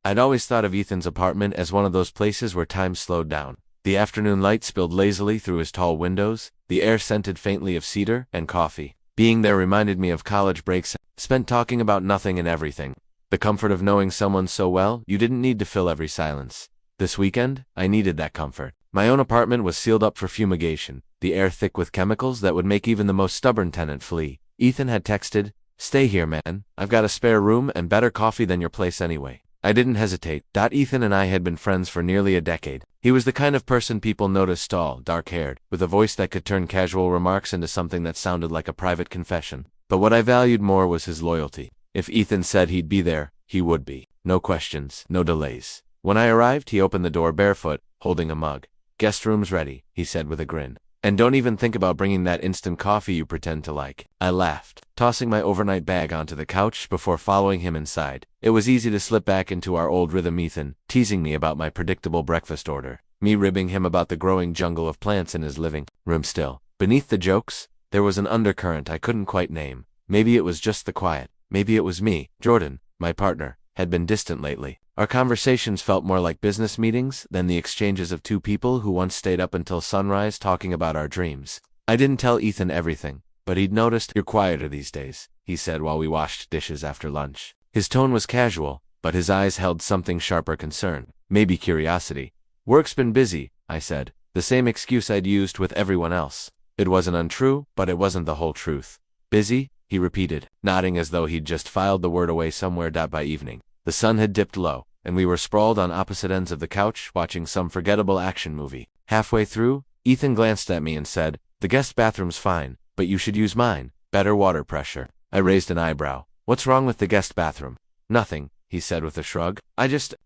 I'd always thought of Ethan's apartment as one of those places where time slowed down. The afternoon light spilled lazily through his tall windows, the air scented faintly of cedar and coffee. Being there reminded me of college breaks spent talking about nothing and everything. The comfort of knowing someone so well, you didn't need to fill every silence. This weekend, I needed that comfort. My own apartment was sealed up for fumigation, the air thick with chemicals that would make even the most stubborn tenant flee. Ethan had texted, "Stay here, man. I've got a spare room and better coffee than your place anyway." I didn't hesitate. Ethan and I had been friends for nearly a decade. He was the kind of person people noticed, tall, dark-haired, with a voice that could turn casual remarks into something that sounded like a private confession. But what I valued more was his loyalty. If Ethan said he'd be there, he would be. No questions, no delays. When I arrived, he opened the door barefoot, holding a mug. "Guest room's ready," he said with a grin. "And don't even think about bringing that instant coffee you pretend to like." I laughed, tossing my overnight bag onto the couch before following him inside. It was easy to slip back into our old rhythm. Ethan, teasing me about my predictable breakfast order. Me ribbing him about the growing jungle of plants in his living room. Still, beneath the jokes, there was an undercurrent I couldn't quite name. Maybe it was just the quiet. Maybe it was me. Jordan, my partner, had been distant lately. Our conversations felt more like business meetings than the exchanges of two people who once stayed up until sunrise talking about our dreams. I didn't tell Ethan everything, but he'd noticed. "You're quieter these days," he said while we washed dishes after lunch. His tone was casual, but his eyes held something sharper: concern, maybe curiosity. "Work's been busy," I said, the same excuse I'd used with everyone else. It wasn't untrue, but it wasn't the whole truth. "Busy?" he repeated, nodding as though he'd just filed the word away somewhere. By evening, the sun had dipped low, and we were sprawled on opposite ends of the couch watching some forgettable action movie. Halfway through, Ethan glanced at me and said, "The guest bathroom's fine, but you should use mine. Better water pressure." I raised an eyebrow. "What's wrong with the guest bathroom?" "Nothing," he said with a shrug.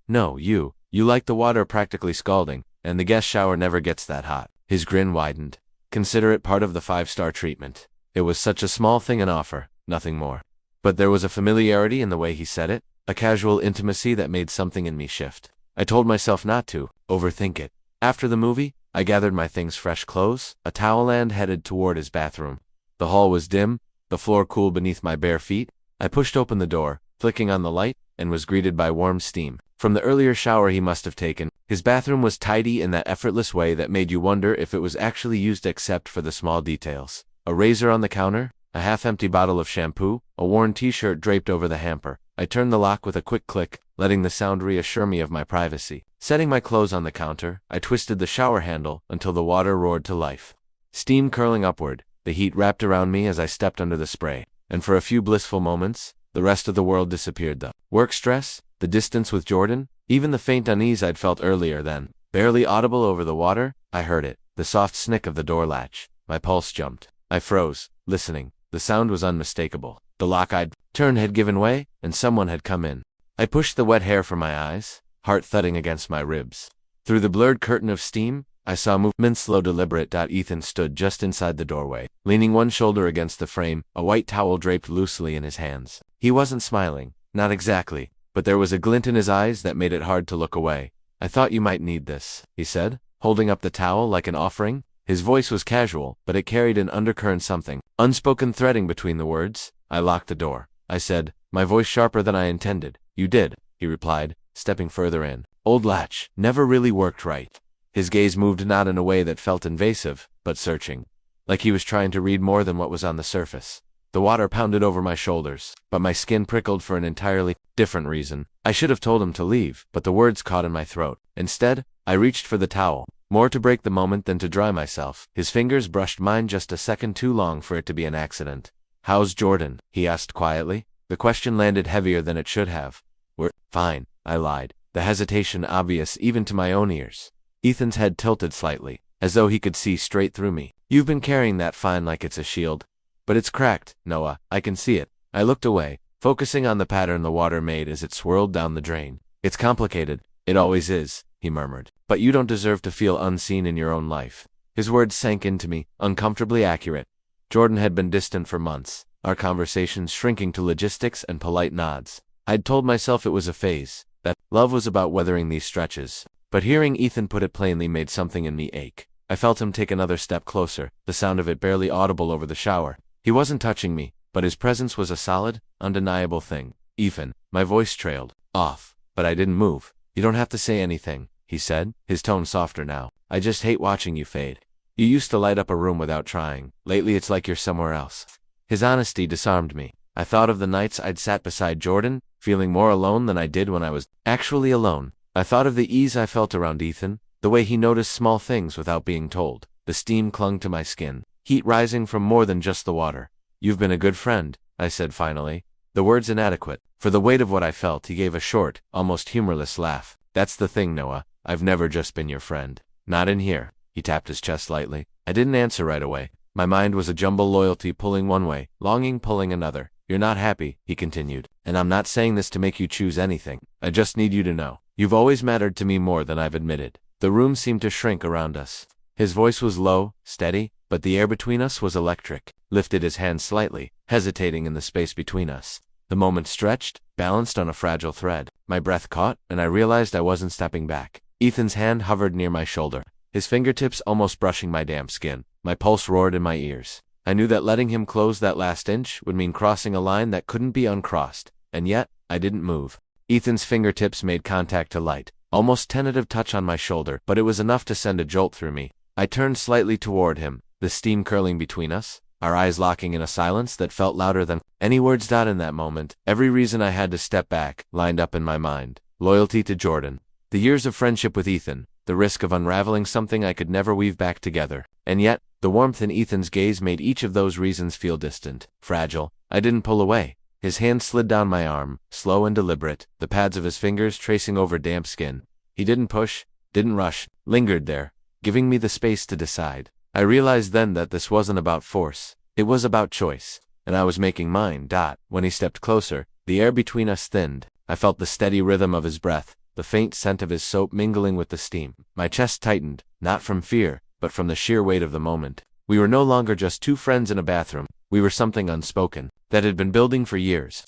No, you like the water practically scalding, and the guest shower never gets that hot." His grin widened. "Consider it part of the 5-star treatment." It was such a small thing an offer, nothing more. But there was a familiarity in the way he said it, a casual intimacy that made something in me shift. I told myself not to overthink it. After the movie, I gathered my things: fresh clothes, a towel, and headed toward his bathroom. The hall was dim, the floor cool beneath my bare feet. I pushed open the door, flicking on the light, and was greeted by warm steam from the earlier shower he must have taken. His bathroom was tidy in that effortless way that made you wonder if it was actually used, except for the small details. A razor on the counter, a half-empty bottle of shampoo, a worn t-shirt draped over the hamper. I turned the lock with a quick click, letting the sound reassure me of my privacy. Setting my clothes on the counter, I twisted the shower handle until the water roared to life. Steam curling upward, the heat wrapped around me as I stepped under the spray. And for a few blissful moments, the rest of the world disappeared. The work stress, the distance with Jordan, even the faint unease I'd felt earlier. Then, barely audible over the water, I heard it, the soft snick of the door latch. My pulse jumped. I froze, listening. The sound was unmistakable. The lock I'd turned had given way, and someone had come in. I pushed the wet hair from my eyes, heart thudding against my ribs. Through the blurred curtain of steam, I saw movement, slow, deliberate. Ethan stood just inside the doorway, leaning one shoulder against the frame, a white towel draped loosely in his hands. He wasn't smiling, not exactly, but there was a glint in his eyes that made it hard to look away. "I thought you might need this," he said, holding up the towel like an offering. His voice was casual, but it carried an undercurrent, something unspoken threading between the words. I locked the door. I said, my voice sharper than I intended. "You did," he replied, stepping further in. "Old latch never really worked right." His gaze moved, not in a way that felt invasive, but searching, like he was trying to read more than what was on the surface. The water pounded over my shoulders, but my skin prickled for an entirely different reason. I should have told him to leave, but the words caught in my throat. Instead, I reached for the towel, more to break the moment than to dry myself. His fingers brushed mine just a second too long for it to be an accident. "How's Jordan?" he asked quietly. The question landed heavier than it should have. "We're fine," I lied, the hesitation obvious even to my own ears. Ethan's head tilted slightly, as though he could see straight through me. "You've been carrying that fine like it's a shield. But it's cracked, Noah, I can see it." I looked away, focusing on the pattern the water made as it swirled down the drain. "It's complicated. It always is," he murmured. "But you don't deserve to feel unseen in your own life." His words sank into me, uncomfortably accurate. Jordan had been distant for months, our conversations shrinking to logistics and polite nods. I'd told myself it was a phase, that love was about weathering these stretches. But hearing Ethan put it plainly made something in me ache. I felt him take another step closer, the sound of it barely audible over the shower. He wasn't touching me, but his presence was a solid, undeniable thing. "Ethan," my voice trailed off, but I didn't move. You don't have to say anything, he said, his tone softer now. I just hate watching you fade. You used to light up a room without trying. Lately it's like you're somewhere else. His honesty disarmed me. I thought of the nights I'd sat beside Jordan, feeling more alone than I did when I was actually alone. I thought of the ease I felt around Ethan, the way he noticed small things without being told. The steam clung to my skin, heat rising from more than just the water. You've been a good friend, I said finally. The words inadequate. For the weight of what I felt, he gave a short, almost humorless laugh. That's the thing, Noah. I've never just been your friend. Not in here. He tapped his chest lightly. I didn't answer right away. My mind was a jumble, loyalty pulling one way, longing pulling another. You're not happy, he continued, and I'm not saying this to make you choose anything. I just need you to know. You've always mattered to me more than I've admitted. The room seemed to shrink around us. His voice was low, steady, but the air between us was electric. Lifted his hand slightly, hesitating in the space between us. The moment stretched, balanced on a fragile thread. My breath caught, and I realized I wasn't stepping back. Ethan's hand hovered near my shoulder, his fingertips almost brushing my damp skin. My pulse roared in my ears. I knew that letting him close that last inch would mean crossing a line that couldn't be uncrossed, and yet, I didn't move. Ethan's fingertips made contact to light, almost tentative touch on my shoulder, but it was enough to send a jolt through me. I turned slightly toward him, the steam curling between us, our eyes locking in a silence that felt louder than any words. In that moment, every reason I had to step back lined up in my mind. Loyalty to Jordan, the years of friendship with Ethan, the risk of unraveling something I could never weave back together. And yet, the warmth in Ethan's gaze made each of those reasons feel distant, fragile. I didn't pull away. His hand slid down my arm, slow and deliberate, the pads of his fingers tracing over damp skin. He didn't push, didn't rush, lingered there, giving me the space to decide. I realized then that this wasn't about force. It was about choice, and I was making mine. When he stepped closer, the air between us thinned. I felt the steady rhythm of his breath, the faint scent of his soap mingling with the steam. My chest tightened, not from fear, but from the sheer weight of the moment. We were no longer just two friends in a bathroom. We were something unspoken, that had been building for years.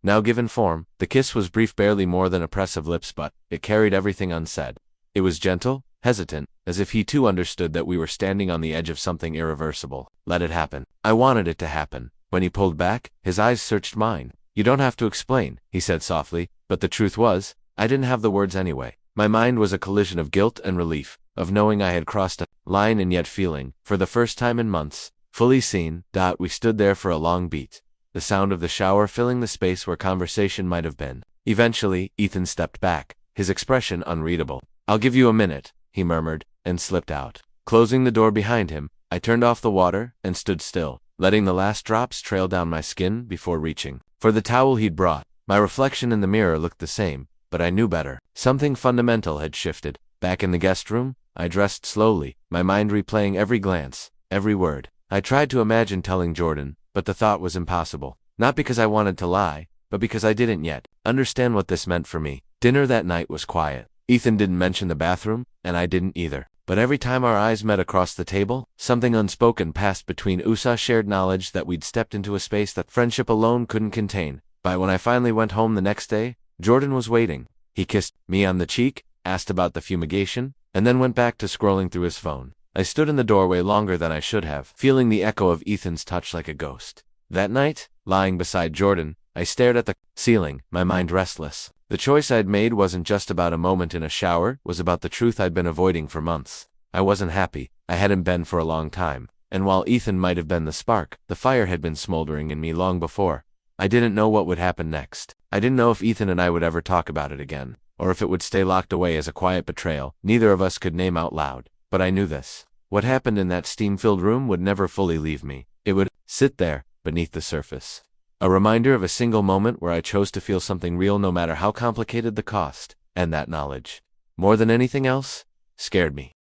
Now given form, the kiss was brief, barely more than a press of lips, but it carried everything unsaid. It was gentle, hesitant, as if he too understood that we were standing on the edge of something irreversible. Let it happen. I wanted it to happen. When he pulled back, his eyes searched mine. You don't have to explain, he said softly, but the truth was, I didn't have the words anyway. My mind was a collision of guilt and relief, of knowing I had crossed a line and yet feeling, for the first time in months, fully seen. We stood there for a long beat, the sound of the shower filling the space where conversation might have been. Eventually, Ethan stepped back, his expression unreadable. I'll give you a minute, he murmured, and slipped out. Closing the door behind him, I turned off the water and stood still, letting the last drops trail down my skin before reaching for the towel he'd brought. My reflection in the mirror looked the same, but I knew better. Something fundamental had shifted. Back in the guest room, I dressed slowly, my mind replaying every glance, every word. I tried to imagine telling Jordan, but the thought was impossible. Not because I wanted to lie, but because I didn't yet understand what this meant for me. Dinner that night was quiet. Ethan didn't mention the bathroom, and I didn't either. But every time our eyes met across the table, something unspoken passed between us, a shared knowledge that we'd stepped into a space that friendship alone couldn't contain. By when I finally went home the next day, Jordan was waiting. He kissed me on the cheek, asked about the fumigation, and then went back to scrolling through his phone. I stood in the doorway longer than I should have, feeling the echo of Ethan's touch like a ghost. That night, lying beside Jordan, I stared at the ceiling, my mind restless. The choice I'd made wasn't just about a moment in a shower, it was about the truth I'd been avoiding for months. I wasn't happy. I hadn't been for a long time. And while Ethan might have been the spark, the fire had been smoldering in me long before. I didn't know what would happen next. I didn't know if Ethan and I would ever talk about it again, or if it would stay locked away as a quiet betrayal neither of us could name out loud. But I knew this. What happened in that steam-filled room would never fully leave me. It would sit there, beneath the surface. A reminder of a single moment where I chose to feel something real no matter how complicated the cost, and that knowledge, more than anything else, scared me.